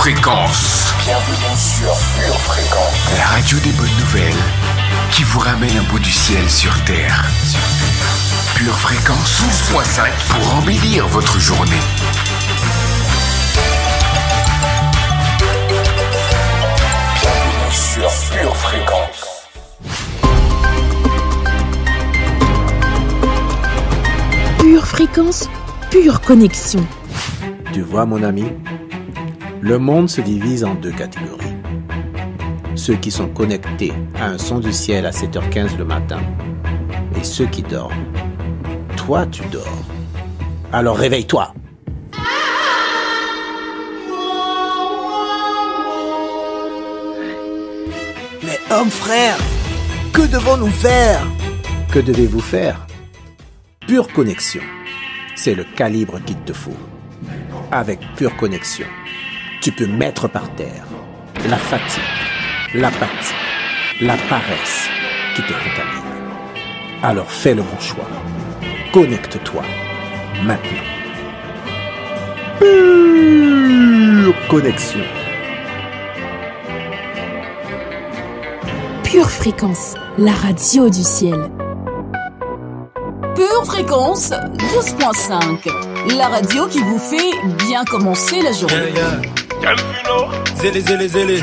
Fréquence. Bienvenue sur Pure Fréquence. La radio des bonnes nouvelles qui vous ramène un bout du ciel sur Terre. Pure Fréquence 12.5 pour embellir votre journée. Bienvenue sur Pure Fréquence. Pure Fréquence, pure connexion. Tu vois mon ami, le monde se divise en deux catégories. Ceux qui sont connectés à un son du ciel à 7h15 le matin et ceux qui dorment. Toi, tu dors. Alors réveille-toi. Mais homme frère, que devons-nous faire? Que devez-vous faire? Pure connexion, c'est le calibre qu'il te faut. Avec Pure Connexion, tu peux mettre par terre la fatigue, l'apathie, la paresse qui te contamine. Alors fais le bon choix. Connecte-toi maintenant. Pure Connexion. Pure Fréquence, la radio du ciel. Pure Fréquence 12.5, la radio qui vous fait bien commencer la journée. Zélé, zélé, zélé.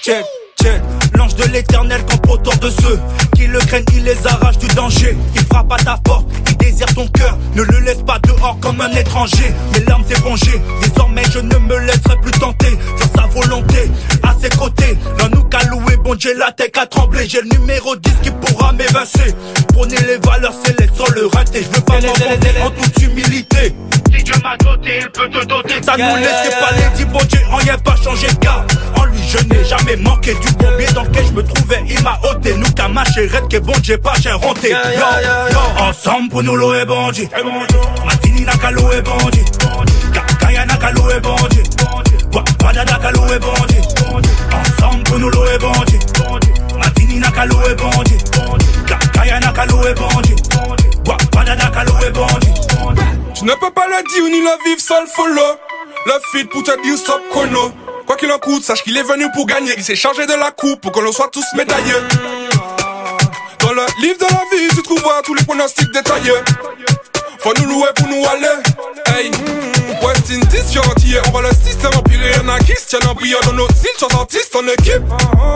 Check, check. L'ange de l'éternel campe autour de ceux qui le craignent, il les arrache du danger. Il frappe à ta porte, il désire ton cœur. Ne le laisse pas dehors comme un étranger. Mes larmes s'épongeaient, désormais je ne me laisserai plus tenter. Sur sa volonté, à ses côtés. L'un nous qu'a loué, bon Dieu, la tête a tremblé. J'ai le numéro 10 qui pourra m'évincer. Prenez les valeurs célestes sur le raté. Je veux pas m'en en toute humilité. Si Dieu m'a doté, il peut te doter. Ça nous laissait pas les dire, bon Dieu, rien pas changé car en lui je n'ai jamais manqué du bombier dans lequel je me trouvais, il m'a ôté. Nous qu'à ma chérette que bon Dieu pas j'ai renté. Yo, ensemble pour nous l'eau et bandit. Matini n'a qu'à l'eau et bandit. Kaya n'a qu'à l'eau et bandit. Wada n'a qu'à l'eau et bandit. Ensemble pour nous l'eau et bandit. Matini n'a qu'à l'eau et bandit. Kaya n'a qu'à l'eau et bandit. Wada n'a qu'à l'eau et bandit. Tu ne peux pas le dire ni le vivre sans le follow. Le feed pour te dire stop chrono. Quoi qu'il en coûte, sache qu'il est venu pour gagner. Il s'est chargé de la coupe pour qu'on le soit tous médaillés. Dans le livre de la vie, tu trouveras tous les pronostics détaillés. Faut nous louer pour nous aller. Hey, West Indies, entier, on va le système empirer. Y'en a qui se tiennent en brillant dans notre style, chance artiste en équipe.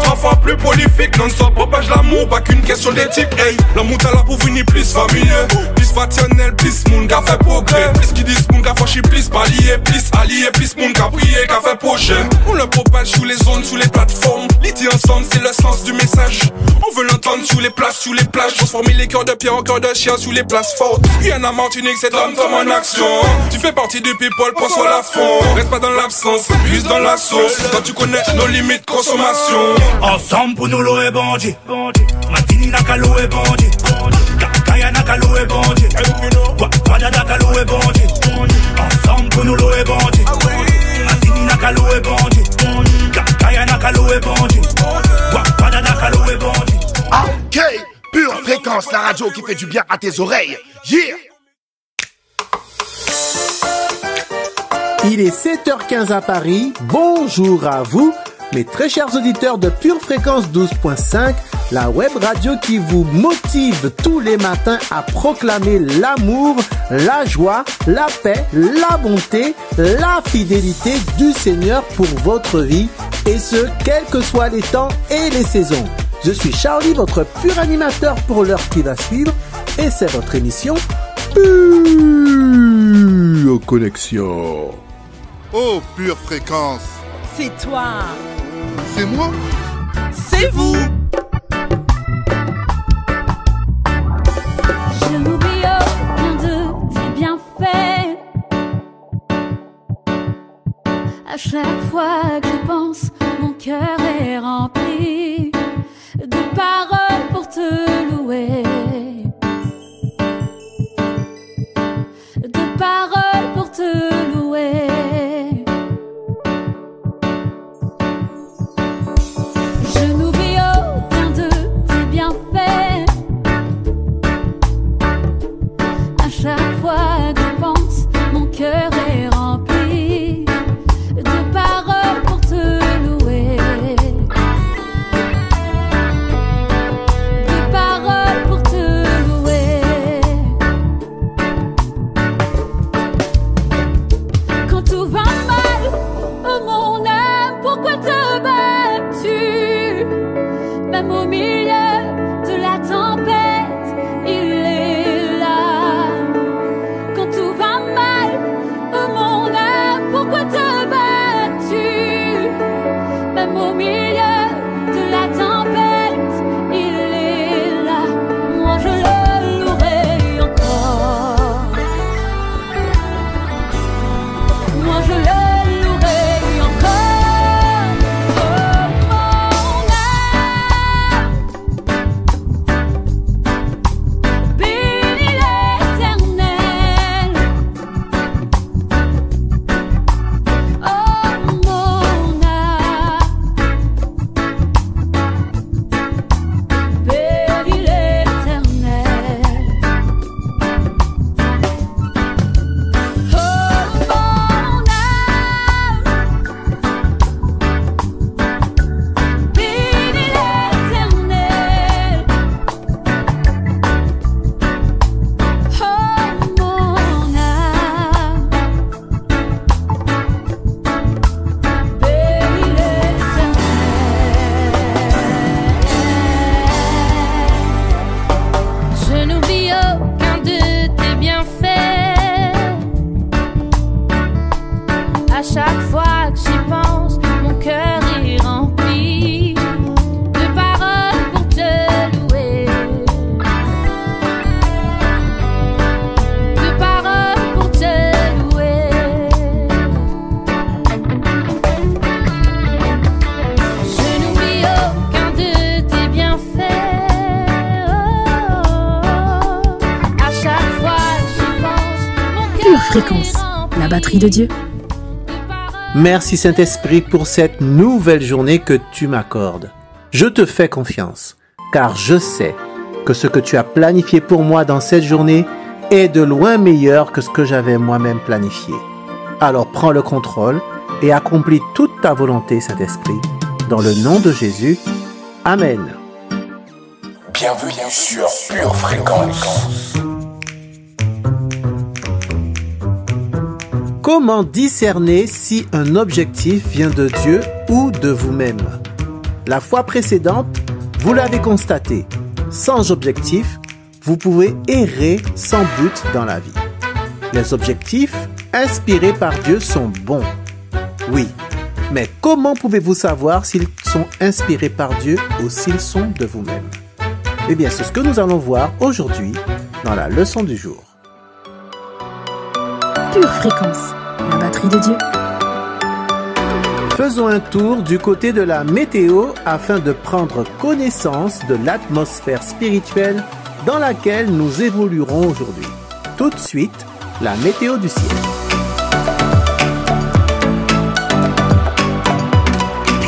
3 fois plus prolifique, non-stop, propage l'amour, pas qu'une question d'éthique. Hey, l'amour t'as là pour venir plus familier, plus fationnel, plus moun qu'a fait progrès. Plus qui disent moun qu'a franchi, plus palier, plus allié, plus moun qu'a prié, qu'a fait projet. On le propage sous les zones, sous les plateformes. L'idée ensemble, c'est le sens du message. On veut l'entendre sous les places, sous les plages. Transformer les cœurs de pierre en cœurs de chien sous les places fortes. Rien à Martinique, c'est l'homme comme en action. Tu fais partie du people, prends sur la fond. Reste pas dans l'absence, plus dans la sauce. Quand tu connais nos limites consommation. Ensemble pour nous l'eau et bandit. Matini n'a qu'à l'eau et bandit. Kaya n'a qu'à l'eau et bandit. Wada n'a qu'à l'eau et bandit. Ensemble pour nous l'eau et bandit. Matini n'a qu'à l'eau et bandit. Kaya n'a qu'à l'eau et bandit. Wada n'a qu'à l'eau et bandit. Ok, Pure Fréquence, la radio qui fait du bien à tes oreilles. Yeah! Il est 7h15 à Paris. Bonjour à vous, mes très chers auditeurs de Pure Fréquence 12.5, la web radio qui vous motive tous les matins à proclamer l'amour, la joie, la paix, la bonté, la fidélité du Seigneur pour votre vie, et ce, quels que soient les temps et les saisons. Je suis Charlie, votre pur animateur pour l'heure qui va suivre, et c'est votre émission Pure Connexion. Oh, Pure Fréquence. C'est toi. C'est moi. C'est vous. Je n'oublie aucun de tes bienfaits. À chaque fois que je pense, mon cœur est rempli de paroles pour te louer, de paroles pour te louer. Je n'oublie aucun de tes bienfaits. À chaque fois que je pense, mon cœur est rempli de paroles chaque fois que j'y pense, mon cœur est rempli de paroles pour te louer, de paroles pour te louer. Je n'oublie aucun de tes bienfaits. À chaque fois que j'y pense, mon cœur Pure Fréquence, la batterie de Dieu. Merci Saint-Esprit pour cette nouvelle journée que tu m'accordes. Je te fais confiance, car je sais que ce que tu as planifié pour moi dans cette journée est de loin meilleur que ce que j'avais moi-même planifié. Alors prends le contrôle et accomplis toute ta volonté, Saint-Esprit. Dans le nom de Jésus, Amen. Bienvenue sur Pure Fréquence. Comment discerner si un objectif vient de Dieu ou de vous-même? La fois précédente, vous l'avez constaté, sans objectif, vous pouvez errer sans but dans la vie. Les objectifs inspirés par Dieu sont bons. Oui, mais comment pouvez-vous savoir s'ils sont inspirés par Dieu ou s'ils sont de vous-même? Eh bien, c'est ce que nous allons voir aujourd'hui dans la leçon du jour. Pure Fréquence, la batterie de Dieu. Faisons un tour du côté de la météo afin de prendre connaissance de l'atmosphère spirituelle dans laquelle nous évoluerons aujourd'hui. Tout de suite, la météo du ciel.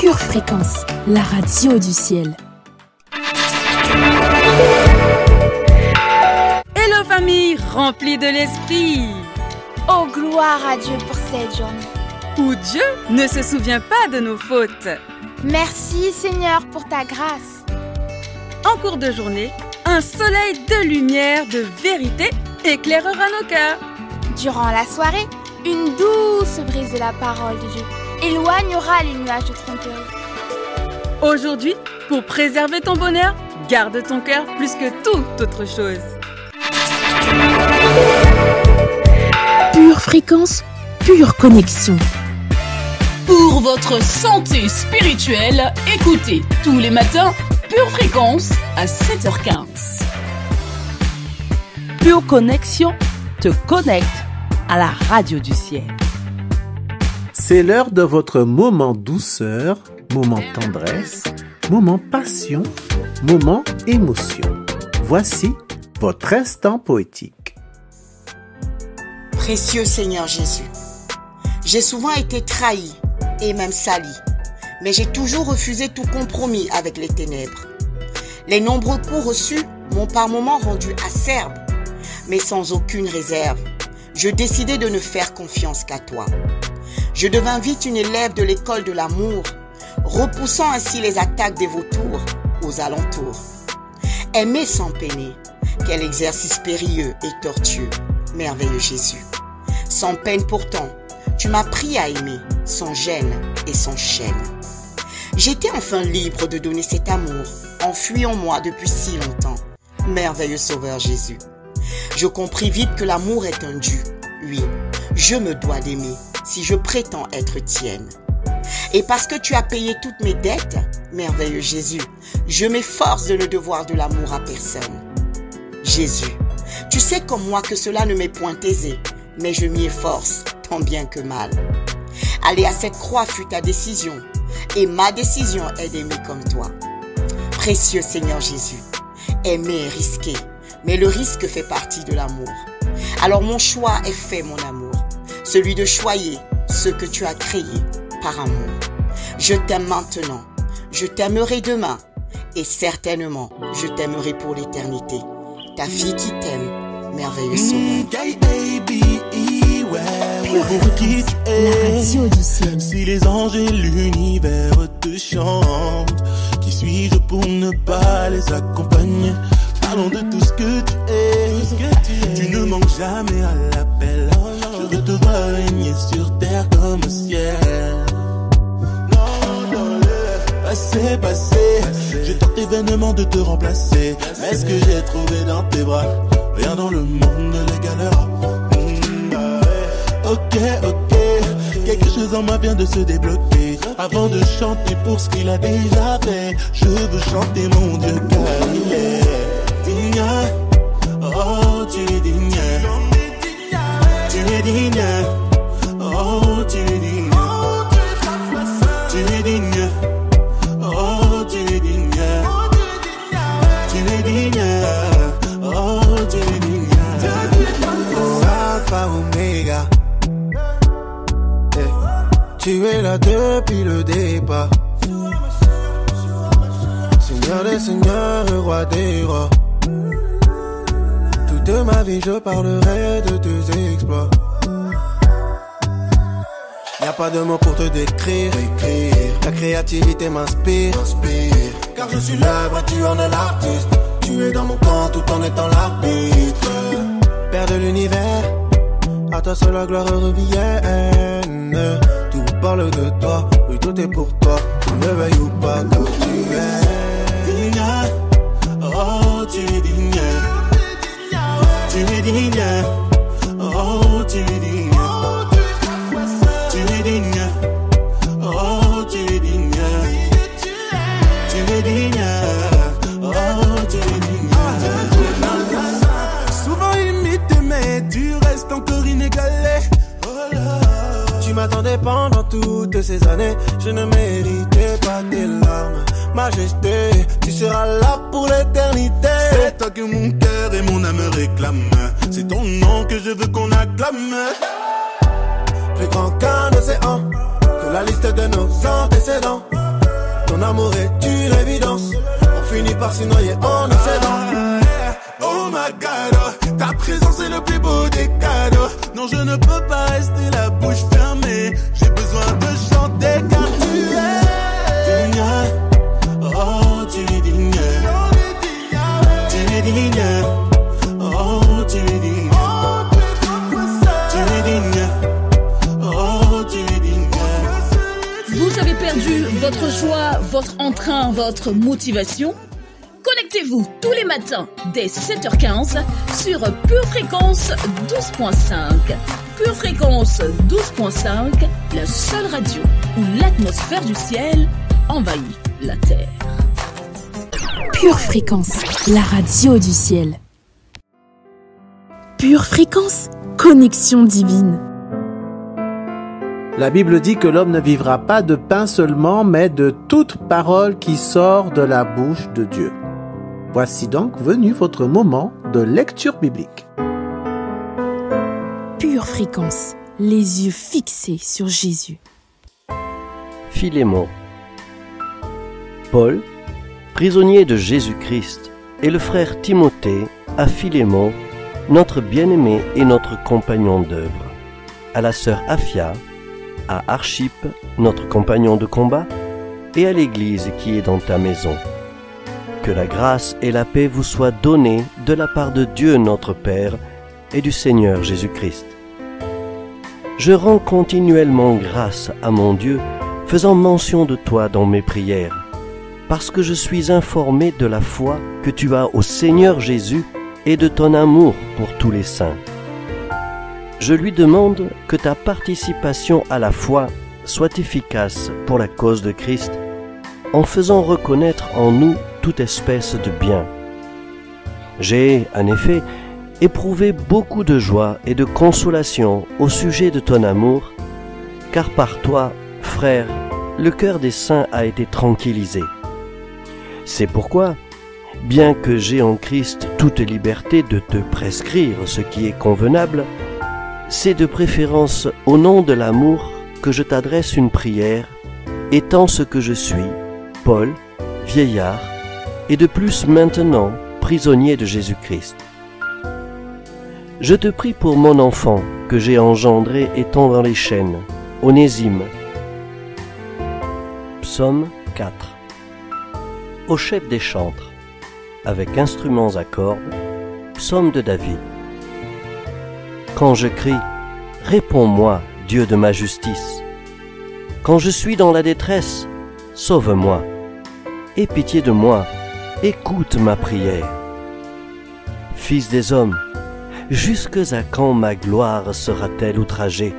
Pure Fréquence, la radio du ciel. Hello famille remplie de l'esprit. Oh, gloire à Dieu pour cette journée. Où Dieu ne se souvient pas de nos fautes. Merci Seigneur pour ta grâce. En cours de journée, un soleil de lumière, de vérité éclairera nos cœurs. Durant la soirée, une douce brise de la parole de Dieu éloignera les nuages de tromperie. Aujourd'hui, pour préserver ton bonheur, garde ton cœur plus que toute autre chose. Pure Fréquence, pure connexion. Pour votre santé spirituelle, écoutez tous les matins Pure Fréquence à 7h15. Pure Connexion te connecte à la radio du ciel. C'est l'heure de votre moment douceur, moment tendresse, moment passion, moment émotion. Voici votre instant poétique. Précieux Seigneur Jésus, j'ai souvent été trahi et même sali, mais j'ai toujours refusé tout compromis avec les ténèbres. Les nombreux coups reçus m'ont par moments rendu acerbe, mais sans aucune réserve, je décidai de ne faire confiance qu'à toi. Je devins vite une élève de l'école de l'amour, repoussant ainsi les attaques des vautours aux alentours. Aimer sans peiner, quel exercice périlleux et tortueux, merveilleux Jésus. Sans peine pourtant, tu m'as appris à aimer, sans gêne et sans chaîne. J'étais enfin libre de donner cet amour, enfui en moi depuis si longtemps. Merveilleux Sauveur Jésus. Je compris vite que l'amour est un dû. Oui, je me dois d'aimer si je prétends être tienne. Et parce que tu as payé toutes mes dettes, merveilleux Jésus, je m'efforce de ne devoir de l'amour à personne. Jésus, tu sais comme moi que cela ne m'est point aisé, mais je m'y efforce, tant bien que mal. Aller à cette croix fut ta décision, et ma décision est d'aimer comme toi. Précieux Seigneur Jésus, aimer est risqué, mais le risque fait partie de l'amour. Alors mon choix est fait, mon amour, celui de choyer ce que tu as créé par amour. Je t'aime maintenant, je t'aimerai demain, et certainement, je t'aimerai pour l'éternité. Ta fille qui t'aime, merveilleux Sauveur. Pure Fréquence, la radio du ciel. Si les anges et l'univers te chantent, qui suis-je pour ne pas les accompagner? Parlons de tout ce que tu es. Tu ne manques jamais à l'appel. Je veux te voir régner sur terre comme au ciel. Passé, j'ai tenté vainement de te remplacer, mais ce que j'ai trouvé dans tes bras, rien dans le monde ne l'égalera. Ok, Quelque chose en moi vient de se débloquer. Avant de chanter pour ce qu'il a déjà fait, je veux chanter mon Dieu car il est digne. Oh, tu es digne. Tu es digne. Oh, tu es digne. Tu es digne. Oh, tu es digne. Tu es digne. Oh, tu es digne. Oh, Alpha Omega. Tu es là depuis le départ. Seigneur des seigneurs, roi des rois. Toute ma vie je parlerai de tes exploits. Y'a pas de mots pour te décrire. Ta créativité m'inspire. Car je suis l'œuvre et tu en es l'artiste. Tu es dans mon camp tout en étant l'arbitre. Père de l'univers, à toi seule la gloire revienne. Tout parle de toi, oui tout est pour toi. Tu ne veuilles ou pas car tu es digne. Oh, tu es digne. Tu es digne. Oh, tu es digne. Tu es digne. Oh, tu es digne. Tu es digne. Oh, tu es digne. Souvent imité, mais tu restes encore inégalé. Tu m'attendais pendant toutes ces années. Je ne méritais pas tes larmes. Majesté, tu seras là pour l'éternité. C'est toi que mon cœur et mon âme réclament. C'est ton nom que je veux qu'on acclame. Plus grand qu'un océan, que la liste de nos antécédents. Ton amour est une évidence. On finit par s'y noyer en océan. Oh my God, ta présence est le plus beau des cadeaux. Non, je ne peux pas rester la bouche fermée. J'ai besoin de chanter car tu es digne. Oh, tu es digne. Tu es digne. Oh, tu es digne. Tu es digne. Oh, tu es digne. Vous avez perdu votre joie, votre entrain, votre motivation? Connectez-vous tous les matins dès 7h15 sur Pure Fréquence 12.5. Pure Fréquence 12.5, la seule radio où l'atmosphère du ciel envahit la terre. Pure Fréquence, la radio du ciel. Pure Fréquence, connexion divine. La Bible dit que l'homme ne vivra pas de pain seulement, mais de toute parole qui sort de la bouche de Dieu. Voici donc venu votre moment de lecture biblique. Pure Fréquence, les yeux fixés sur Jésus. Philémon. Paul, prisonnier de Jésus-Christ, et le frère Timothée à Philémon, notre bien-aimé et notre compagnon d'œuvre, à la sœur Aphia, à Archippe, notre compagnon de combat, et à l'Église qui est dans ta maison. Que la grâce et la paix vous soient données de la part de Dieu notre Père et du Seigneur Jésus-Christ. Je rends continuellement grâce à mon Dieu, faisant mention de toi dans mes prières, parce que je suis informé de la foi que tu as au Seigneur Jésus et de ton amour pour tous les saints. Je lui demande que ta participation à la foi soit efficace pour la cause de Christ, en faisant reconnaître en nous toute espèce de bien. J'ai, en effet, éprouvé beaucoup de joie et de consolation au sujet de ton amour, car par toi, frère, le cœur des saints a été tranquillisé. C'est pourquoi, bien que j'ai en Christ toute liberté de te prescrire ce qui est convenable, c'est de préférence au nom de l'amour que je t'adresse une prière, étant ce que je suis, Paul, vieillard, et de plus maintenant prisonnier de Jésus-Christ. Je te prie pour mon enfant que j'ai engendré étant dans les chaînes, Onésime. Psaume 4. Au chef des chantres, avec instruments à cordes, psaume de David. Quand je crie, réponds-moi, Dieu de ma justice. Quand je suis dans la détresse, sauve-moi. Aie pitié de moi, écoute ma prière. Fils des hommes, jusque à quand ma gloire sera-t-elle outragée?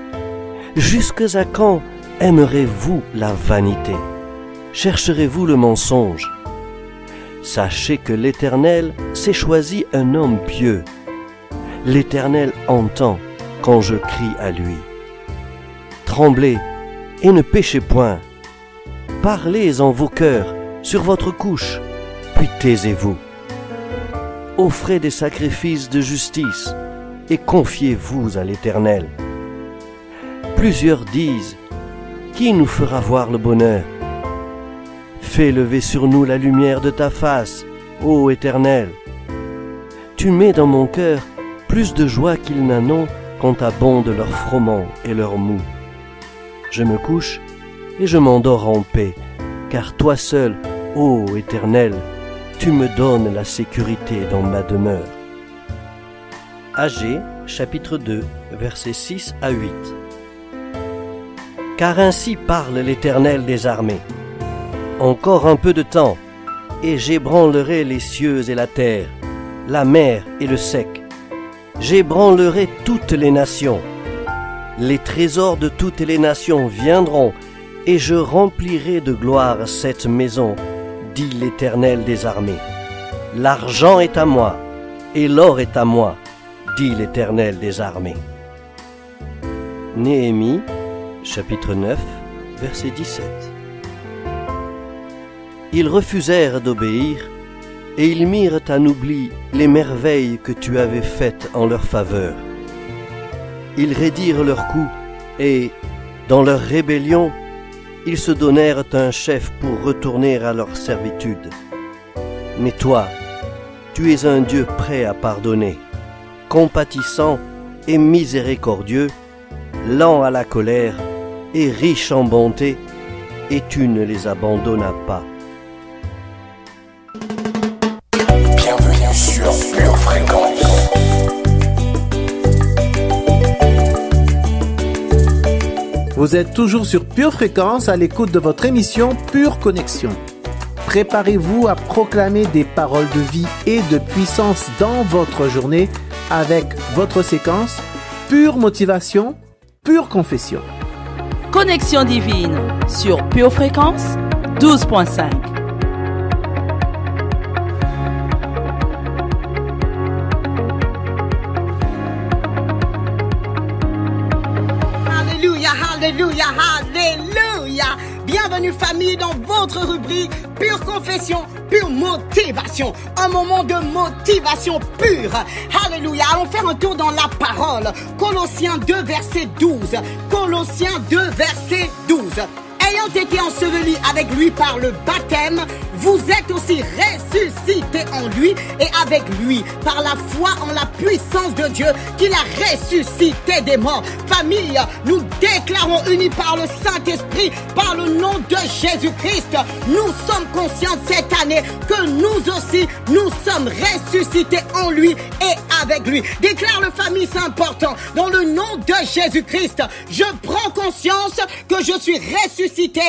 Jusqu'à quand aimerez-vous la vanité? Chercherez-vous le mensonge? Sachez que l'Éternel s'est choisi un homme pieux. L'Éternel entend quand je crie à lui. Tremblez et ne péchez point. Parlez en vos cœurs sur votre couche, puis taisez-vous. Offrez des sacrifices de justice et confiez-vous à l'Éternel. Plusieurs disent, qui nous fera voir le bonheur? Fais lever sur nous la lumière de ta face, ô Éternel. Tu mets dans mon cœur plus de joie qu'ils n'en ont quand abondent leurs froment et leurs mou. Je me couche et je m'endors en paix, car toi seul, ô Éternel, tu me donnes la sécurité dans ma demeure. Agée, chapitre 2, versets 6 à 8. Car ainsi parle l'Éternel des armées. Encore un peu de temps, et j'ébranlerai les cieux et la terre, la mer et le sec. J'ébranlerai toutes les nations. Les trésors de toutes les nations viendront, et je remplirai de gloire cette maison, dit l'Éternel des armées. L'argent est à moi, et l'or est à moi, dit l'Éternel des armées. Néhémie, chapitre 9, verset 17. Ils refusèrent d'obéir, et ils mirent en oubli les merveilles que tu avais faites en leur faveur. Ils raidirent leurs coups, et, dans leur rébellion, ils se donnèrent un chef pour retourner à leur servitude. Mais toi, tu es un Dieu prêt à pardonner, compatissant et miséricordieux, lent à la colère et riche en bonté, et tu ne les abandonnas pas. Bienvenue sur Pure Fréquence. Vous êtes toujours sur Pure Fréquence à l'écoute de votre émission Pure Connexion. Préparez-vous à proclamer des paroles de vie et de puissance dans votre journée avec votre séquence Pure Motivation, Pure Confession. Connexion divine sur Pure Fréquence 12.5. Alléluia, alléluia. Bienvenue famille dans votre rubrique Pure Confession, Pure Motivation. Un moment de motivation pure. Alléluia. Allons faire un tour dans la parole. Colossiens 2 verset 12. Colossiens 2 verset 12. Ayant été ensevelis avec lui par le baptême, vous êtes aussi ressuscités en lui et avec lui par la foi en la puissance de Dieu qui l'a ressuscité des morts. Famille, nous déclarons unis par le Saint-Esprit, par le nom de Jésus-Christ. Nous sommes conscients cette année que nous aussi, nous sommes ressuscités en lui et avec lui. Déclare le famille, c'est important. Dans le nom de Jésus-Christ, je prends conscience que je suis ressuscité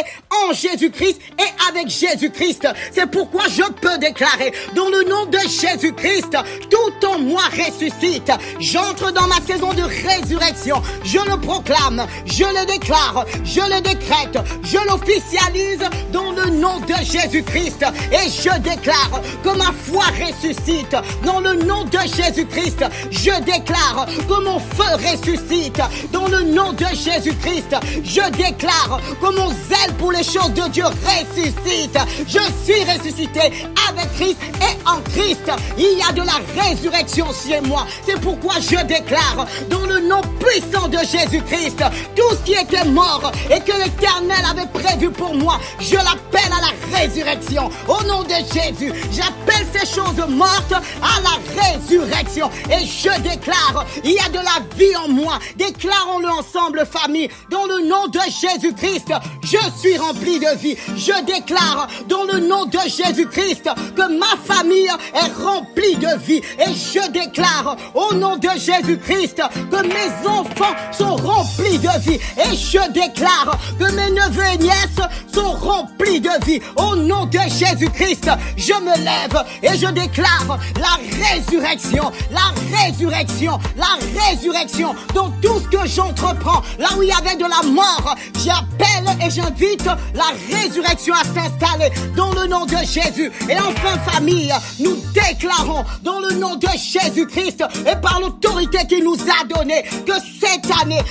en Jésus-Christ et avec Jésus-Christ. C'est pourquoi je peux déclarer, dans le nom de Jésus-Christ, tout en moi ressuscite. J'entre dans ma saison de résurrection. Je le proclame, je le déclare, je le décrète, je l'officialise dans le nom de Jésus-Christ. Et je déclare que ma foi ressuscite. Dans le nom de Jésus-Christ, je déclare que mon feu ressuscite. Dans le nom de Jésus-Christ, je déclare que mon zèle pour les choses de Dieu ressuscite. Je suis ressuscité avec Christ et en Christ. Il y a de la résurrection chez moi. C'est pourquoi je déclare dans le nom puissant de Jésus-Christ, tout ce qui était mort et que l'Éternel avait prévu pour moi, je l'appelle à la résurrection. Au nom de Jésus, j'appelle ces choses mortes à la résurrection. Et je déclare, il y a de la vie en moi. Déclarons-le ensemble, famille, dans le nom de Jésus-Christ. je suis rempli de vie. Je déclare dans le nom de Jésus-Christ que ma famille est remplie de vie. Et je déclare au nom de Jésus-Christ que mes enfants sont remplis de vie. Et je déclare que mes neveux et nièces sont remplis de vie. Au nom de Jésus-Christ, je me lève et je déclare la résurrection, la résurrection, la résurrection dans tout ce que j'entreprends. Là où il y avait de la mort, j'appelle et j'invite la résurrection à s'installer dans le nom de Jésus. Et enfin, famille, nous déclarons dans le nom de Jésus-Christ et par l'autorité qu'il nous a donnée que cette année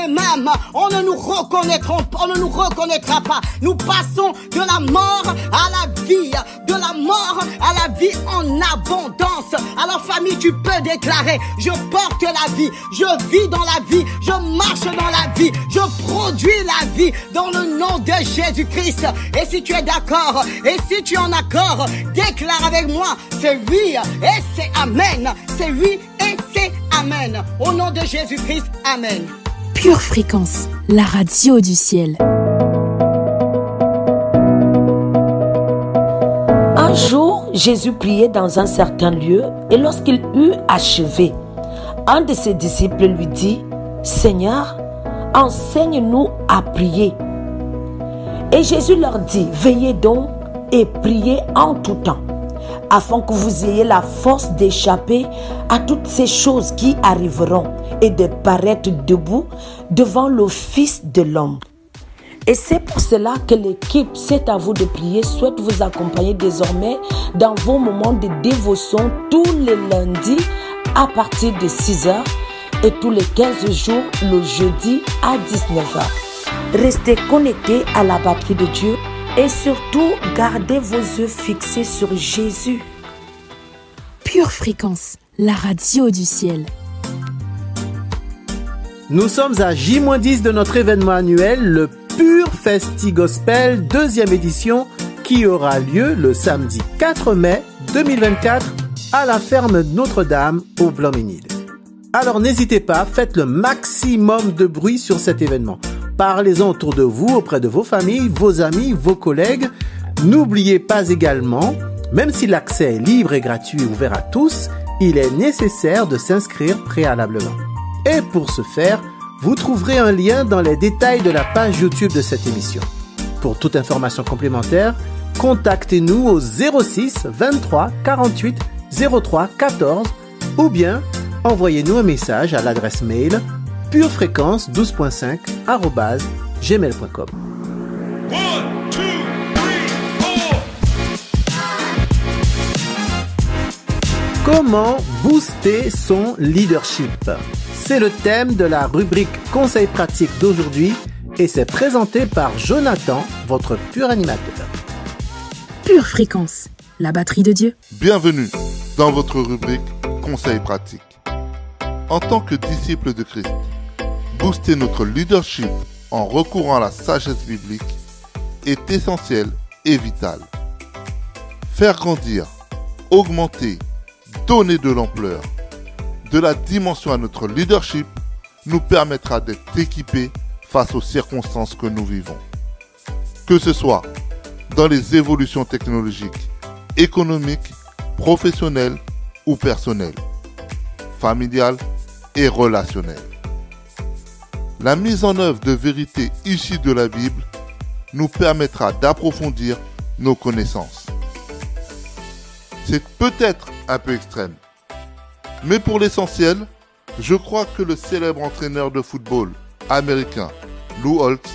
même, on ne nous reconnaîtra pas. Nous passons de la mort à la vie, de la mort à la vie en abondance. Alors famille, tu peux déclarer, je porte la vie, je vis dans la vie, je marche dans la vie, je produis la vie dans le nom de Jésus-Christ. Et si tu es d'accord, et si tu es en accord, déclare avec moi, c'est oui et c'est amen. C'est oui et c'est amen. Au nom de Jésus-Christ, amen. Pure Fréquence, la radio du ciel. Un jour, Jésus priait dans un certain lieu et lorsqu'il eut achevé, un de ses disciples lui dit, « Seigneur, enseigne-nous à prier. » Et Jésus leur dit, « Veillez donc et priez en tout temps, afin que vous ayez la force d'échapper à toutes ces choses qui arriveront et de paraître debout devant le Fils de l'homme. » Et c'est pour cela que l'équipe C'est à vous de prier souhaite vous accompagner désormais dans vos moments de dévotion tous les lundis à partir de 6h et tous les 15 jours le jeudi à 19h. Restez connectés à la batterie de Dieu et surtout gardez vos yeux fixés sur Jésus. Pure Fréquence, la radio du ciel. Nous sommes à J-10 de notre événement annuel, le Pure Festi Gospel 2e édition, qui aura lieu le samedi 4 mai 2024 à la ferme Notre-Dame au Blanc-Ménil. Alors n'hésitez pas, faites le maximum de bruit sur cet événement. Parlez-en autour de vous, auprès de vos familles, vos amis, vos collègues. N'oubliez pas également, même si l'accès est libre et gratuit et ouvert à tous, il est nécessaire de s'inscrire préalablement. Et pour ce faire, vous trouverez un lien dans les détails de la page YouTube de cette émission. Pour toute information complémentaire, contactez-nous au 06 23 48 03 14 ou bien envoyez-nous un message à l'adresse mail purefréquence12.5@gmail.com. Comment booster son leadership? C'est le thème de la rubrique Conseils pratiques d'aujourd'hui et c'est présenté par Jonathan, votre pur animateur. Pure Fréquence, la batterie de Dieu. Bienvenue dans votre rubrique Conseils pratiques. En tant que disciple de Christ, booster notre leadership en recourant à la sagesse biblique est essentiel et vital. Faire grandir, augmenter, donner de l'ampleur, de la dimension à notre leadership nous permettra d'être équipés face aux circonstances que nous vivons. Que ce soit dans les évolutions technologiques, économiques, professionnelles ou personnelles, familiales et relationnelles. La mise en œuvre de vérités issues de la Bible nous permettra d'approfondir nos connaissances. C'est peut-être un peu extrême, mais pour l'essentiel, je crois que le célèbre entraîneur de football américain Lou Holtz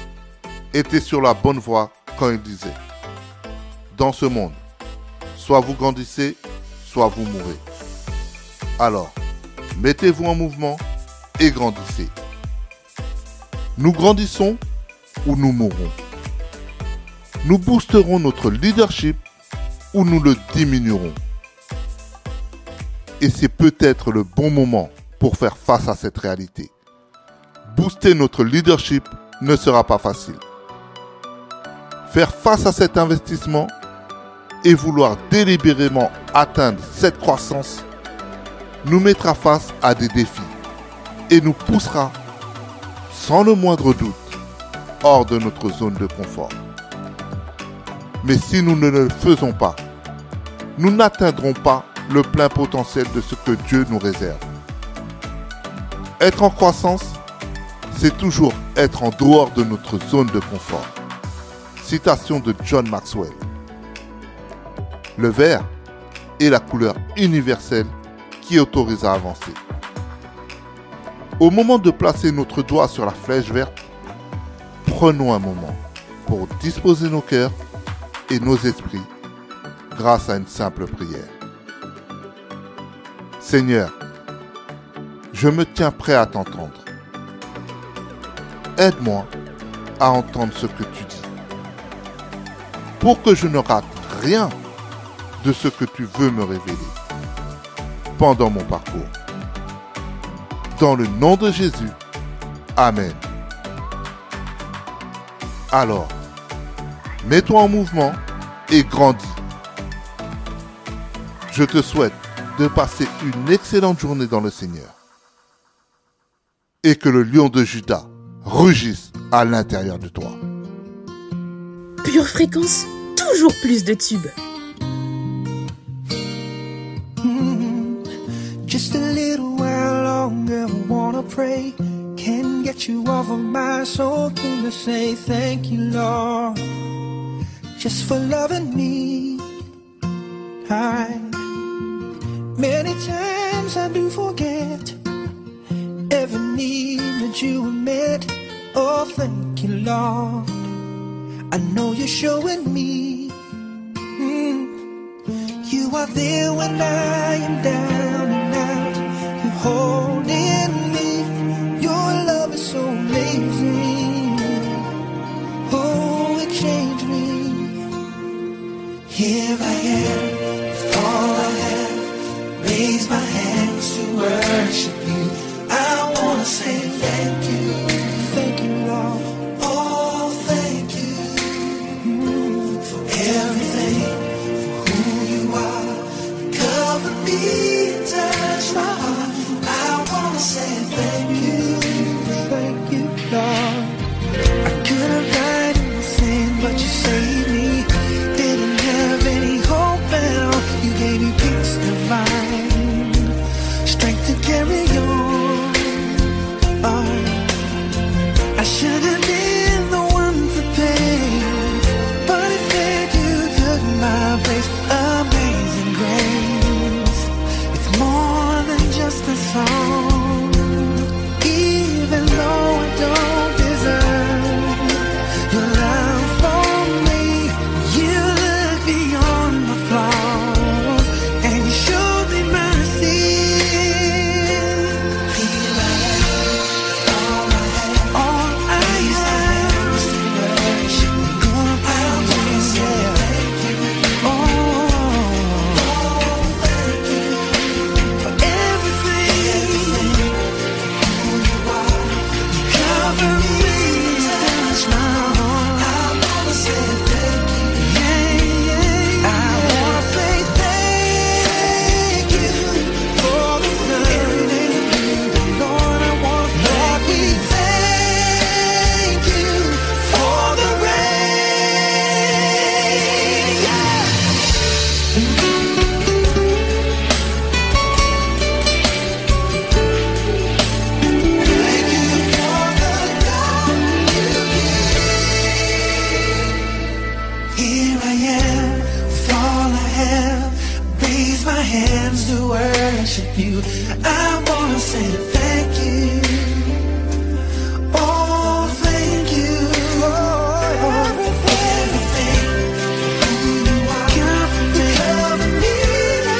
était sur la bonne voie quand il disait « Dans ce monde, soit vous grandissez, soit vous mourrez. Alors, mettez-vous en mouvement et grandissez. » Nous grandissons ou nous mourrons. Nous boosterons notre leadership ou nous le diminuerons. Et c'est peut-être le bon moment pour faire face à cette réalité. Booster notre leadership ne sera pas facile. Faire face à cet investissement et vouloir délibérément atteindre cette croissance nous mettra face à des défis et nous poussera, sans le moindre doute, hors de notre zone de confort. Mais si nous ne le faisons pas, nous n'atteindrons pas le plein potentiel de ce que Dieu nous réserve. Être en croissance, c'est toujours être en dehors de notre zone de confort. Citation de John Maxwell. Le vert est la couleur universelle qui autorise à avancer. Au moment de placer notre doigt sur la flèche verte, prenons un moment pour disposer nos cœurs et nos esprits grâce à une simple prière. Seigneur, je me tiens prêt à t'entendre. Aide-moi à entendre ce que tu dis, pour que je ne rate rien de ce que tu veux me révéler pendant mon parcours. Dans le nom de Jésus, Amen. Alors, mets-toi en mouvement et grandis. Je te souhaite de passer une excellente journée dans le Seigneur. Et que le lion de Juda rugisse à l'intérieur de toi. Pure Fréquence, toujours plus de tubes. Just a little while longer, I wanna pray. Can't get you off of my soul to say thank you, Lord, just for loving me. Many times I do forget every need that you have met. Oh, thank you, Lord. I know you're showing me. You are there when I am down and out. You're holding me. Your love is so amazing. Oh, it changed me. Here I am, with all I have. Raise my hands to worship you. I wanna say thank you. Thank you, Lord. Oh, thank you for everything. Cover me, touch my heart. I wanna say thank you, Lord. I could have died in the sin, but you saved me. Didn't have any hope at all. You gave me peace divine, strength to carry on. I should have been the one to pay, but instead you took my place. Amazing grace, it's more than just a song. Even though I don't deserve your love for me, you look beyond my flaws and you showed me mercy. All I have is to worship. Gonna praise you, yeah. You, I wanna say thank you. Oh, thank you for everything. Cover me,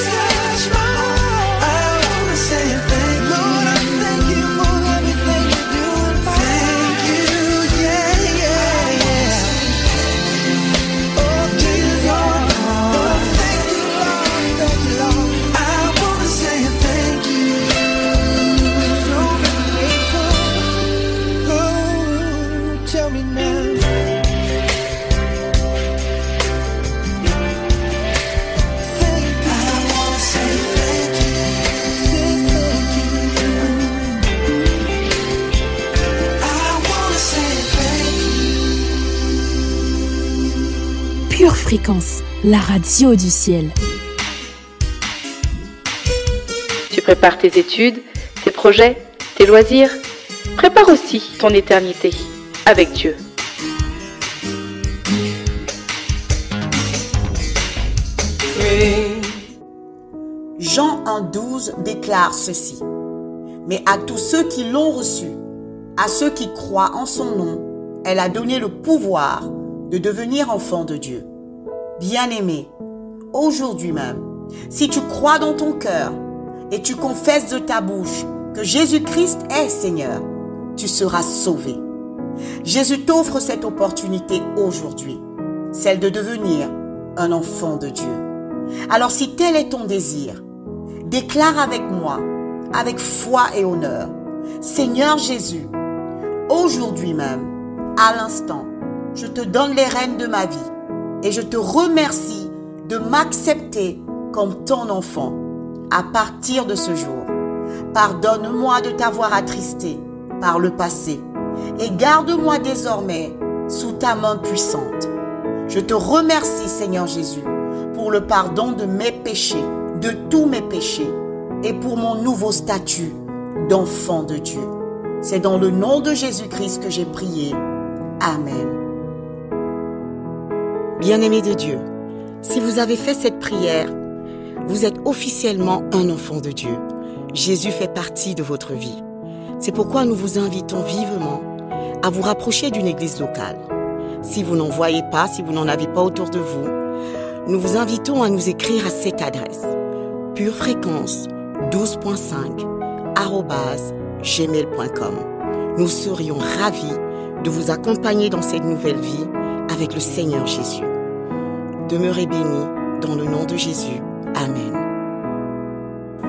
touch my heart. I wanna say thank you. Lord, I thank you for everything you're doing. Thank you, yeah, yeah, yeah. Oh, Jesus, Lord, thank you, Lord, thank you, Lord. I wanna say thank you. So grateful. Oh, tell me now. Pure Fréquence, la radio du ciel. Tu prépares tes études, tes projets, tes loisirs. Prépare aussi ton éternité avec Dieu. Jean 1,12 déclare ceci. Mais à tous ceux qui l'ont reçu, à ceux qui croient en son nom, elle a donné le pouvoir de devenir enfants de Dieu. Bien-aimé, aujourd'hui même, si tu crois dans ton cœur et tu confesses de ta bouche que Jésus-Christ est Seigneur, tu seras sauvé. Jésus t'offre cette opportunité aujourd'hui, celle de devenir un enfant de Dieu. Alors si tel est ton désir, déclare avec moi, avec foi et honneur, Seigneur Jésus, aujourd'hui même, à l'instant, je te donne les rênes de ma vie et je te remercie de m'accepter comme ton enfant à partir de ce jour. Pardonne-moi de t'avoir attristé par le passé et garde-moi désormais sous ta main puissante. Je te remercie, Seigneur Jésus, pour le pardon de mes péchés, de tous mes péchés, et pour mon nouveau statut d'enfant de Dieu. C'est dans le nom de Jésus-Christ que j'ai prié. Amen. Bien-aimés de Dieu, si vous avez fait cette prière, vous êtes officiellement un enfant de Dieu. Jésus fait partie de votre vie. C'est pourquoi nous vous invitons vivement à vous rapprocher d'une église locale. Si vous n'en voyez pas, si vous n'en avez pas autour de vous, nous vous invitons à nous écrire à cette adresse purefréquence12.5@gmail.com. Nous serions ravis de vous accompagner dans cette nouvelle vie avec le Seigneur Jésus. Demeurez bénis dans le nom de Jésus. Amen.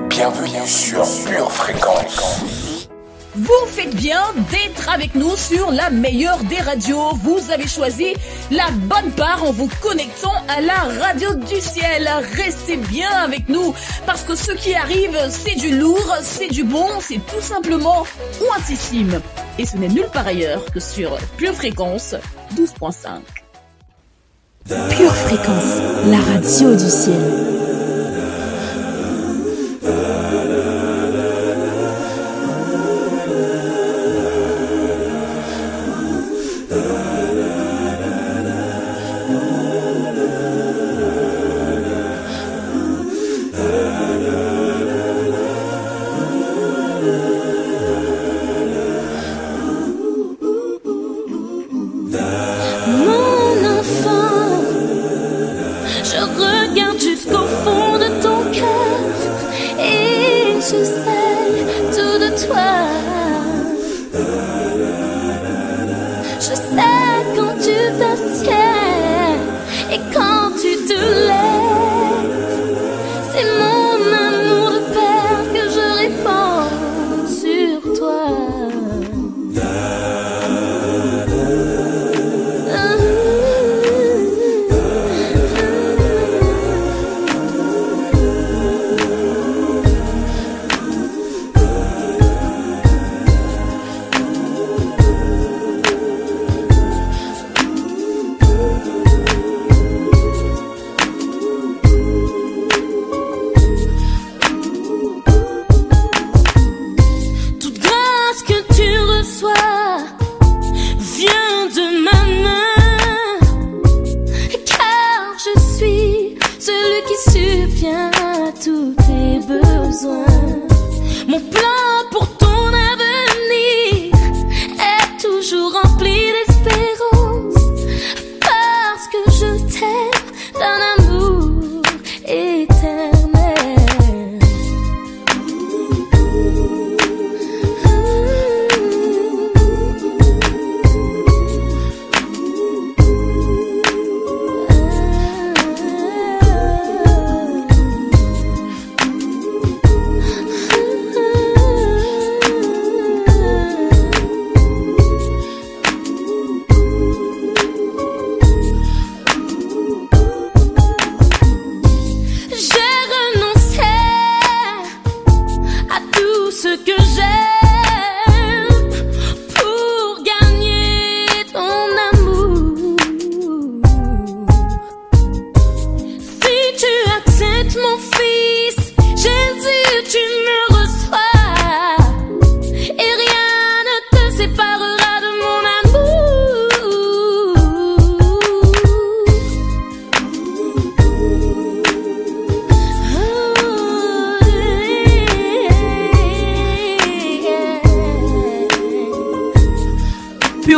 Bienvenue sur Pure Fréquence. Vous faites bien d'être avec nous sur la meilleure des radios. Vous avez choisi la bonne part en vous connectant à la radio du ciel. Restez bien avec nous parce que ce qui arrive, c'est du lourd, c'est du bon, c'est tout simplement ouantissime. Et ce n'est nulle part ailleurs que sur Pure Fréquence 12.5. Pure Fréquence, la radio du ciel.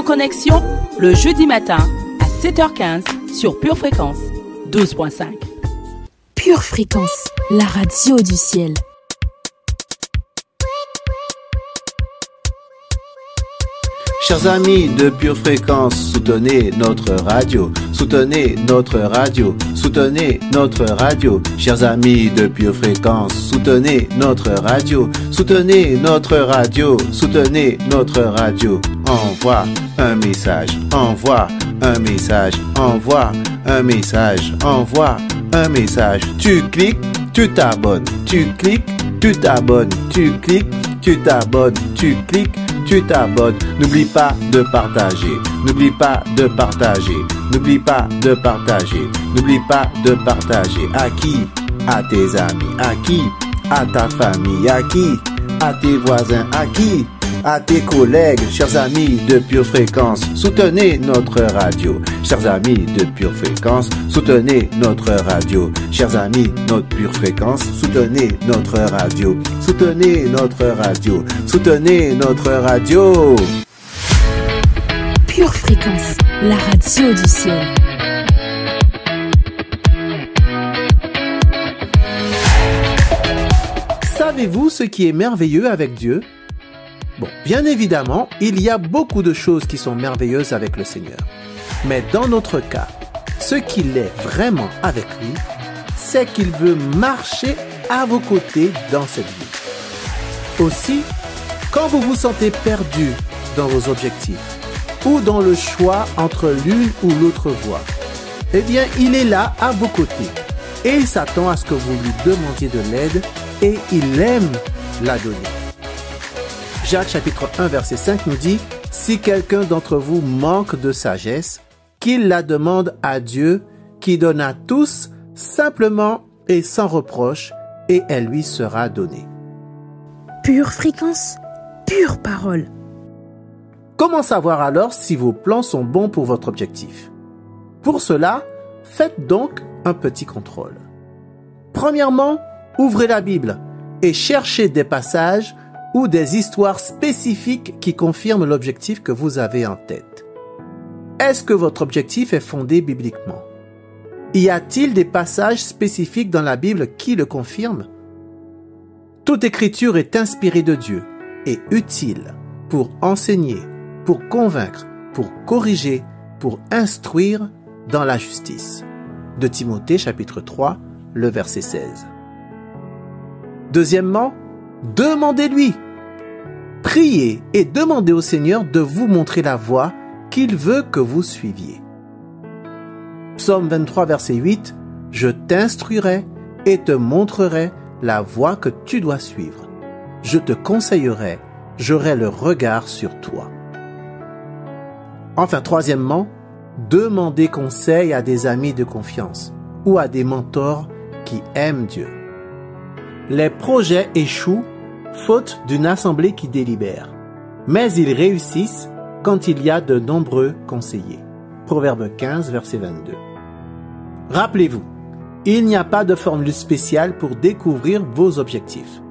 Connexion le jeudi matin à 7h15 sur Pure Fréquence 12.5. Pure Fréquence, la radio du ciel. Chers amis de Pure Fréquence, soutenez notre radio, soutenez notre radio, soutenez notre radio. Chers amis de Pure Fréquence, soutenez notre radio, soutenez notre radio, soutenez notre radio. Envoie un message, envoie un message, envoie un message, envoie un message. Tu cliques, tu t'abonnes, tu cliques, tu t'abonnes, tu cliques, tu t'abonnes, tu cliques, tu t'abonnes. N'oublie pas de partager, n'oublie pas de partager, n'oublie pas de partager, n'oublie pas de partager. À qui? À tes amis. À qui? À ta famille. À qui? À tes voisins. À qui? À tes collègues. Chers amis de Pure Fréquence, soutenez notre radio. Chers amis de Pure Fréquence, soutenez notre radio. Chers amis de notre Pure Fréquence, soutenez notre radio. Soutenez notre radio. Soutenez notre radio. Pure Fréquence, la radio du ciel. Savez-vous ce qui est merveilleux avec Dieu? Bon, bien évidemment, il y a beaucoup de choses qui sont merveilleuses avec le Seigneur. Mais dans notre cas, ce qu'il est vraiment avec lui, c'est qu'il veut marcher à vos côtés dans cette vie. Aussi, quand vous vous sentez perdu dans vos objectifs ou dans le choix entre l'une ou l'autre voie, eh bien, il est là à vos côtés et il s'attend à ce que vous lui demandiez de l'aide et il aime la donner. Jacques chapitre 1 verset 5 nous dit « Si quelqu'un d'entre vous manque de sagesse, qu'il la demande à Dieu, qui donne à tous simplement et sans reproche, et elle lui sera donnée. » Pure Fréquence, pure parole. Comment savoir alors si vos plans sont bons pour votre objectif? Pour cela, faites donc un petit contrôle. Premièrement, ouvrez la Bible et cherchez des passages ou des histoires spécifiques qui confirment l'objectif que vous avez en tête. Est-ce que votre objectif est fondé bibliquement? Y a-t-il des passages spécifiques dans la Bible qui le confirment? Toute écriture est inspirée de Dieu et utile pour enseigner, pour convaincre, pour corriger, pour instruire dans la justice. De Timothée chapitre 3, le verset 16. Deuxièmement, demandez-lui. Priez et demandez au Seigneur de vous montrer la voie qu'il veut que vous suiviez. Psaume 23, verset 8, « Je t'instruirai et te montrerai la voie que tu dois suivre. Je te conseillerai, j'aurai le regard sur toi. » Enfin, troisièmement, demandez conseil à des amis de confiance ou à des mentors qui aiment Dieu. Les projets échouent faute d'une assemblée qui délibère, mais ils réussissent quand il y a de nombreux conseillers. Proverbe 15, verset 22. Rappelez-vous, il n'y a pas de formule spéciale pour découvrir vos objectifs.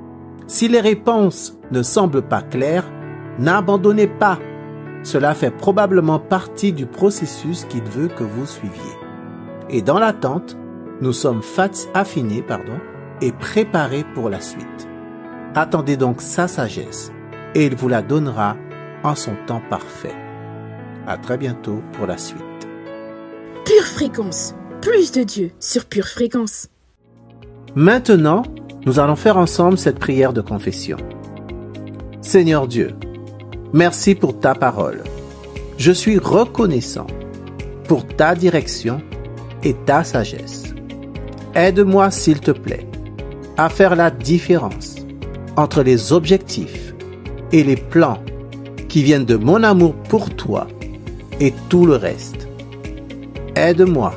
Si les réponses ne semblent pas claires, n'abandonnez pas. Cela fait probablement partie du processus qu'il veut que vous suiviez. Et dans l'attente, nous sommes affinés et préparés pour la suite. Attendez donc sa sagesse et il vous la donnera en son temps parfait. À très bientôt pour la suite. Pure Fréquence, plus de Dieu sur Pure Fréquence. Maintenant, nous allons faire ensemble cette prière de confession. Seigneur Dieu, merci pour ta parole. Je suis reconnaissant pour ta direction et ta sagesse. Aide-moi, s'il te plaît, à faire la différence entre les objectifs et les plans qui viennent de mon amour pour toi et tout le reste. Aide-moi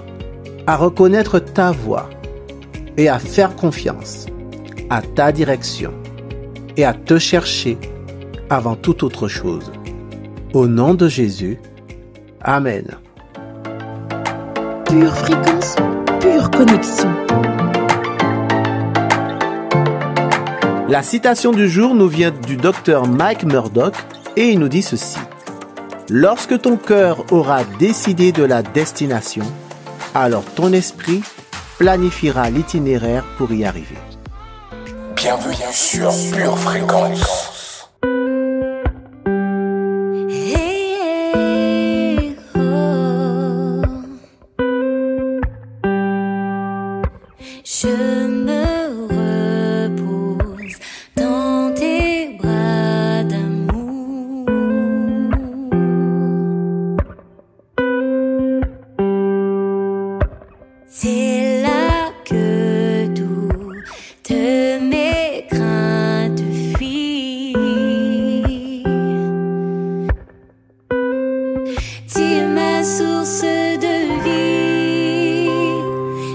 à reconnaître ta voix et à faire confiance à ta direction et à te chercher avant toute autre chose. Au nom de Jésus, Amen. Pure Fréquence, pure connexion. La citation du jour nous vient du docteur Mike Murdock et il nous dit ceci. Lorsque ton cœur aura décidé de la destination, alors ton esprit planifiera l'itinéraire pour y arriver. Bienvenue sur Pure Fréquence. Je me repose dans tes bras d'amour. C'est là que toutes mes craintes fuient. Tu es ma source de vie,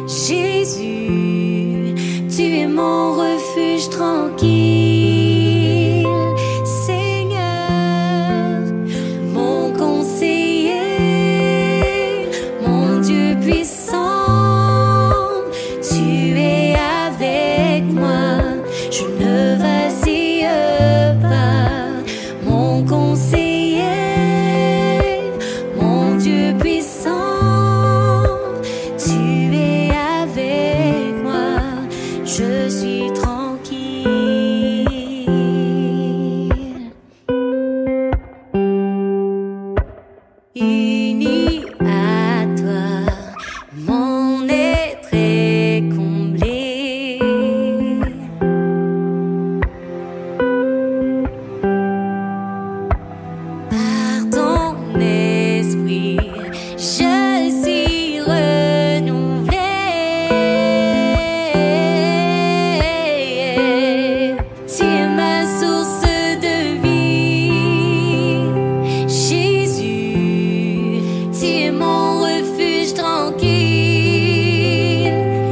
Jésus. Tu es mon refuge tranquille, Seigneur, mon conseiller, mon Dieu puissant. Tu es avec moi, je ne vacille pas, mon conseiller, mon Dieu puissant. Tu es avec moi, je suis tranquille. Uni à toi, mon être est comblé. Par ton esprit, je suis renouvelée. Tu es ma source de vie, Jésus. Tu es mon refuge tranquille,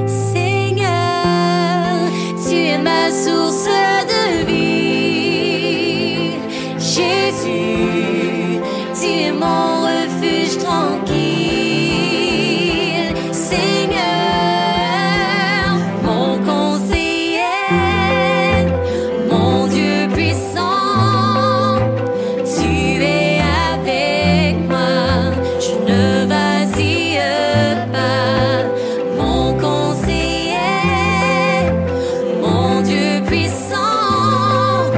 Seigneur. Tu es ma source de vie, Jésus. Tu es mon refuge tranquille, Seigneur, mon conseiller, mon Dieu puissant. Tu es avec moi, je ne vacille pas, mon conseiller, mon Dieu puissant.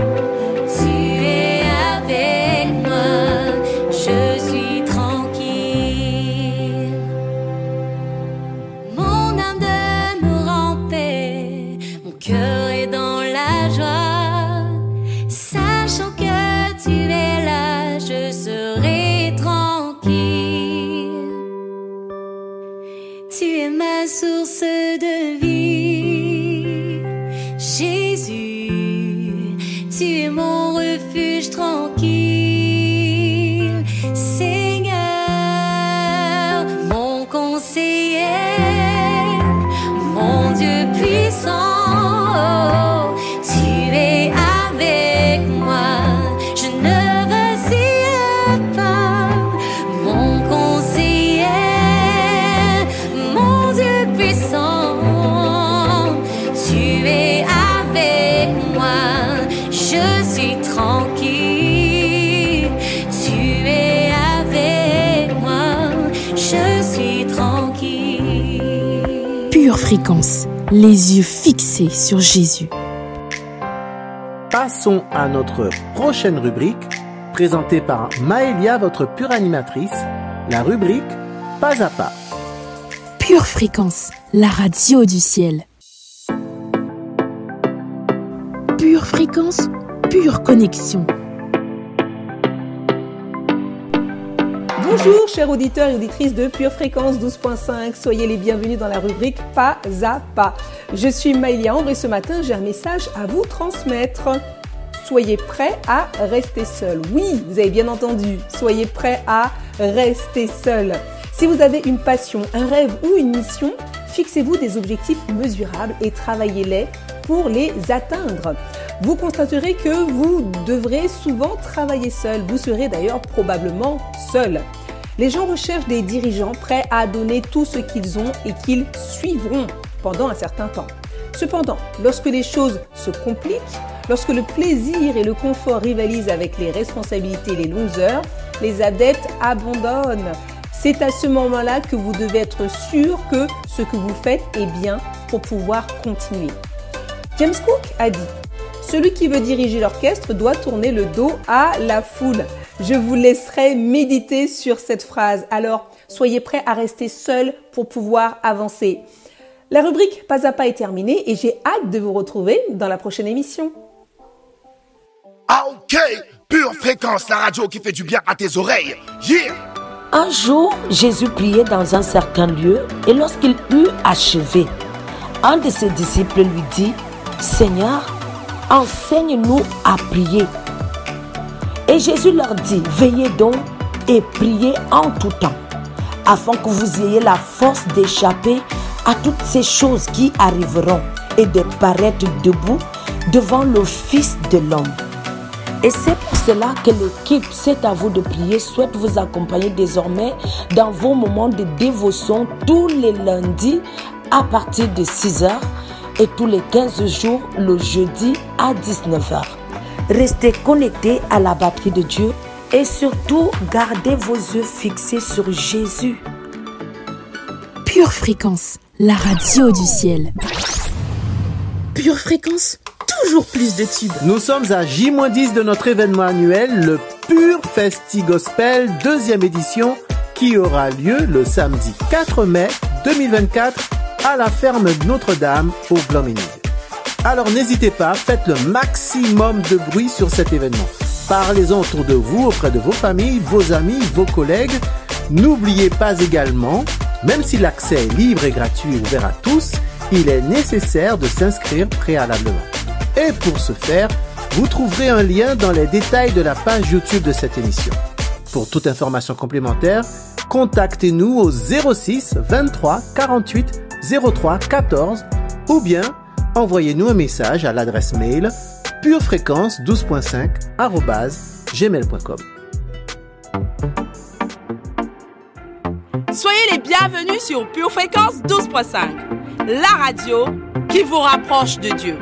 Tu es avec moi, je suis tranquille. Mon âme demeure en paix, mon cœur est dans la joie. Sachant que tu es là, je serai tranquille. Tu es ma source de vie, Jésus. Tu es mon refuge tranquille, Seigneur, mon conseiller, mon Dieu puissant. Tu es avec moi, je ne vacille pas, mon conseiller, mon Dieu puissant. Tu es avec moi, je suis tranquille. Tu es avec moi, je suis tranquille. Pure Fréquence, les yeux fixés sur Jésus. Passons à notre prochaine rubrique, présentée par Maëlia, votre pure animatrice, la rubrique Pas à pas. Pure Fréquence, la radio du ciel. Pure Fréquence, pure connexion. Bonjour chers auditeurs et auditrices de Pure Fréquence 12.5, soyez les bienvenus dans la rubrique Pas à pas. Je suis Maëlia Ambre et ce matin j'ai un message à vous transmettre. Soyez prêts à rester seul. Oui, vous avez bien entendu, soyez prêts à rester seul. Si vous avez une passion, un rêve ou une mission, fixez-vous des objectifs mesurables et travaillez-les pour les atteindre. Vous constaterez que vous devrez souvent travailler seul. Vous serez d'ailleurs probablement seul. Les gens recherchent des dirigeants prêts à donner tout ce qu'ils ont et qu'ils suivront pendant un certain temps. Cependant, lorsque les choses se compliquent, lorsque le plaisir et le confort rivalisent avec les responsabilités et les longues heures, les adeptes abandonnent. C'est à ce moment-là que vous devez être sûr que ce que vous faites est bien pour pouvoir continuer. James Cook a dit « Celui qui veut diriger l'orchestre doit tourner le dos à la foule ». Je vous laisserai méditer sur cette phrase. Alors, soyez prêts à rester seul pour pouvoir avancer. La rubrique Pas à Pas est terminée et j'ai hâte de vous retrouver dans la prochaine émission. Ah ok, Pure Fréquence, la radio qui fait du bien à tes oreilles. Yeah! Un jour, Jésus priait dans un certain lieu et lorsqu'il eut achevé, un de ses disciples lui dit « Seigneur, enseigne-nous à prier. » Et Jésus leur dit « Veillez donc et priez en tout temps, afin que vous ayez la force d'échapper à toutes ces choses qui arriveront et de paraître debout devant le Fils de l'homme. » Et c'est pour cela que l'équipe C'est à vous de prier souhaite vous accompagner désormais dans vos moments de dévotion tous les lundis à partir de 6h et tous les 15 jours le jeudi à 19h. Restez connectés à la batterie de Dieu et surtout gardez vos yeux fixés sur Jésus. Pure Fréquence, la radio du ciel. Pure Fréquence, toujours plus de tubes. Nous sommes à J-10 de notre événement annuel, le Pure Festi Gospel, 2e édition, qui aura lieu le samedi 4 mai 2024 à la ferme Notre-Dame au Blanc-Ménil. Alors n'hésitez pas, faites le maximum de bruit sur cet événement. Parlez-en autour de vous, auprès de vos familles, vos amis, vos collègues. N'oubliez pas également, même si l'accès est libre et gratuit et ouvert à tous, il est nécessaire de s'inscrire préalablement. Et pour ce faire, vous trouverez un lien dans les détails de la page YouTube de cette émission. Pour toute information complémentaire, contactez-nous au 06 23 48 03 14 ou bien envoyez-nous un message à l'adresse mail purefréquence12.5@gmail.com. Soyez les bienvenus sur Pure Fréquence 12.5, la radio qui vous rapproche de Dieu.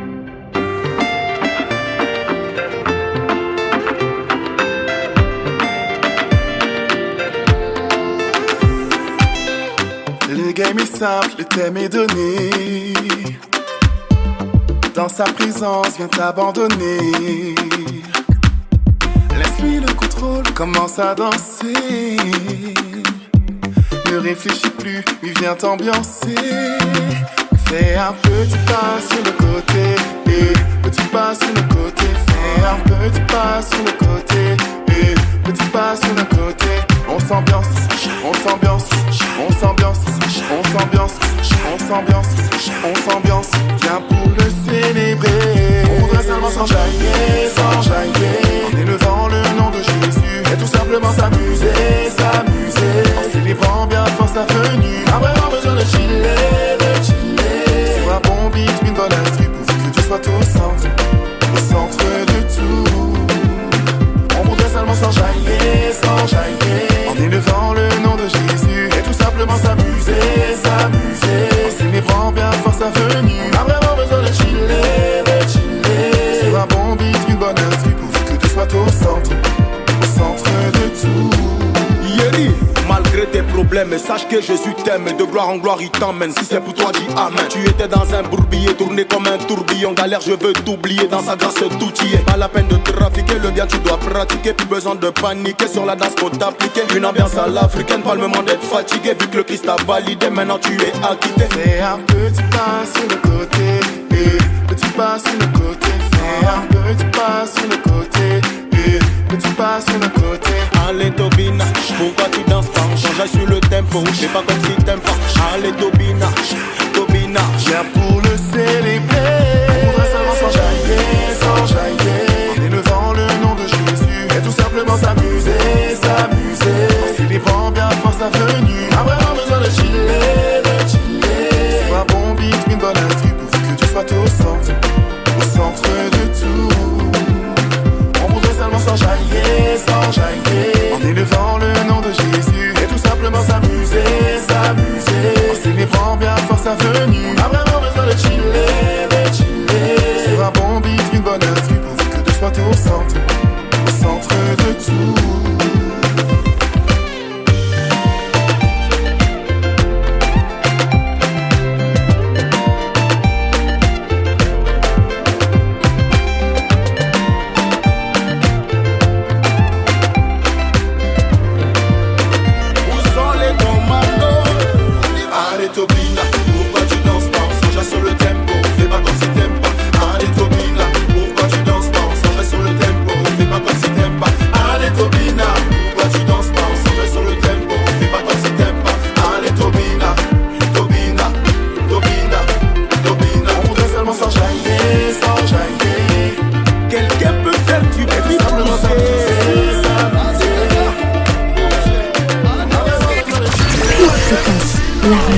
Le game est simple, le thème est donné. Dans sa présence, viens t'abandonner. Laisse-lui le contrôle, commence à danser. Ne réfléchis plus, lui viens t'ambiancer. Fais un petit pas sur le côté, petit pas sur le côté. Fais un petit pas sur le côté, petit pas sur le côté. On s'ambiance, on s'ambiance, on s'ambiance, on s'ambiance, on s'ambiance, on s'ambiance. Viens pour le célébrer. On voudrait seulement s'enjailler, s'enjailler, en élevant le nom de Jésus et tout simplement s'amuser, s'amuser, en célébrant bien fort sa venue. Pas vraiment besoin de chiller, sur un bon beat, une bonne instru, pourvu que Dieu soit au centre de tout. On voudrait seulement s'enjailler, s'enjailler, en élevant le nom de Jésus et tout simplement s'amuser, s'amuser, en célébrant bien fort sa venue. Pas vraiment besoin de chiller, sur un bon beat, une bonne instru, pourvu que Dieu soit au centre de tout. Yeri, malgré tes problèmes, sache que Jésus t'aime. De gloire en gloire il t'emmène. Si c'est pour toi dis amen. Tu étais dans un bourbier, tourné comme un tourbillon. Galère je veux t'oublier, dans sa grâce tout y est. Pas la peine de trafiquer, le bien tu dois pratiquer. Plus besoin de paniquer, sur la danse faut t'appliquer. Une ambiance à l'africaine, pas le moment d'être fatigué. Vu que le Christ a validé, maintenant tu es acquitté. Fais un petit pas sur le côté, petit pas sur le côté. Fais un petit pas sur le côté, petit pas sur le côté. Allez Tobina, pourquoi tu danses pas? On change sur le tempo, c'est pas comme si t'aimes pas. Allez Tobina, Tobina, viens pour le célébrer. On voudrait seulement s'enjailler, s'enjailler, en élevant le nom de Jésus et tout simplement s'amuser, s'amuser, en célébrant bien fort sa venue. Pas vraiment besoin de chiller, sur un bon beat, une bonne instru, pourvu que Dieu soit au centre de tout. On voudrait seulement s'enjailler, s'enjailler, en élevant le nom de Jésus et tout simplement s'amuser, s'amuser, en célébrant bien fort sa venue. Pas vraiment besoin de chiller, sur un bon beat, une bonne instru, pourvu que Dieu soit au centre de tout.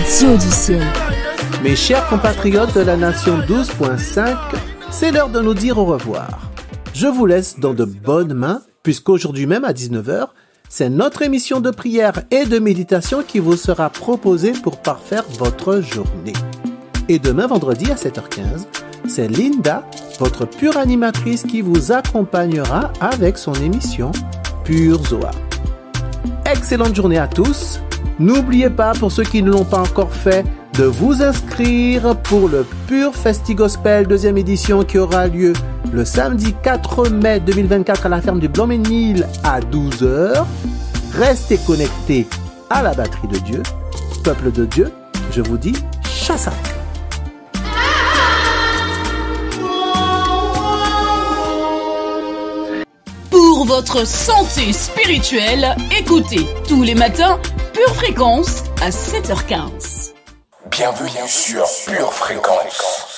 radio du ciel. Mes chers compatriotes de la nation 12.5, c'est l'heure de nous dire au revoir. Je vous laisse dans de bonnes mains, puisqu'aujourd'hui même à 19h, c'est notre émission de prière et de méditation qui vous sera proposée pour parfaire votre journée. Et demain vendredi à 7h15, c'est Linda, votre pure animatrice, qui vous accompagnera avec son émission Pure Zoa. Excellente journée à tous. N'oubliez pas, pour ceux qui ne l'ont pas encore fait, de vous inscrire pour le Pure Festi Gospel 2e édition qui aura lieu le samedi 4 mai 2024 à la ferme du Blanc-Ménil à 12h. Restez connectés à la batterie de Dieu. Peuple de Dieu, je vous dis Chassac. Pour votre santé spirituelle, écoutez tous les matins Pure Fréquence à 7h15. Bienvenue sur Pure Fréquence.